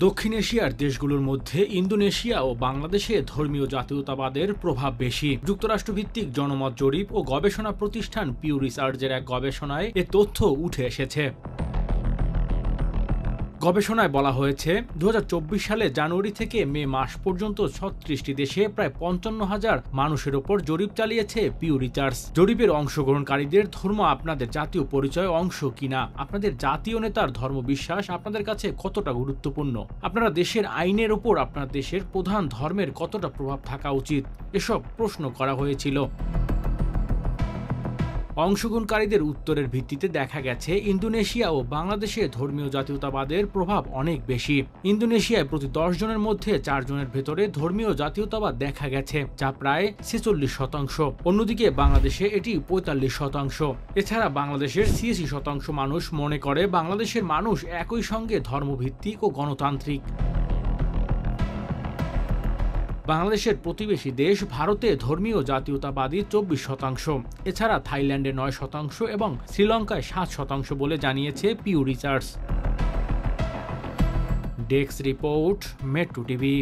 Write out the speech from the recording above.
দক্ষিণ এশিয়ার দেশগুলোর মধ্যে ইন্দোনেশিয়া ও বাংলাদেশে ধর্মীয় জাতীয়তাবাদের প্রভাব বেশি। যুক্তরাষ্ট্রভিত্তিক জনমত জরিপ ও গবেষণা প্রতিষ্ঠান পিউ রিসার্চের এক গবেষণায় এ তথ্য উঠে এসেছে। গবেষণায় বলা হয়েছে 2024 সালে জানুয়ারি থেকে মে মাস পর্যন্ত 36টি দেশে প্রায় 55,000 মানুষের ওপর জরিপ চালিয়েছে পিউ রিসার্চ। জরিপের অংশগ্রহণকারীদের ধর্ম আপনাদের জাতীয় পরিচয় অংশ কিনা, আপনাদের জাতীয় নেতার ধর্মবিশ্বাস আপনাদের কাছে কতটা গুরুত্বপূর্ণ, আপনারা দেশের আইনের ওপর আপনার দেশের প্রধান ধর্মের কতটা প্রভাব থাকা উচিত, এসব প্রশ্ন করা হয়েছিল। অংশগ্রহণকারীদের উত্তরের ভিত্তিতে দেখা গেছে ইন্দোনেশিয়া ও বাংলাদেশে ধর্মীয় জাতীয়তাবাদের প্রভাব অনেক বেশি। ইন্দোনেশিয়ায় প্রতি 10 জনের মধ্যে 4 জনের ভেতরে ধর্মীয় জাতীয়তাবাদ দেখা গেছে, যা প্রায় 46%। অন্যদিকে বাংলাদেশে এটি 45%। এছাড়া বাংলাদেশের 86% মানুষ মনে করে বাংলাদেশের মানুষ একই সঙ্গে ধর্মভিত্তিক ও গণতান্ত্রিক। বাংলাদেশের প্রতিবেশী দেশ ভারতে ধর্মীয় জাতীয়তাবাদী 24%। এছাড়া থাইল্যান্ডে 9% এবং শ্রীলঙ্কায় 7% বলে জানিয়েছে Pew research. Desk report, metro TV.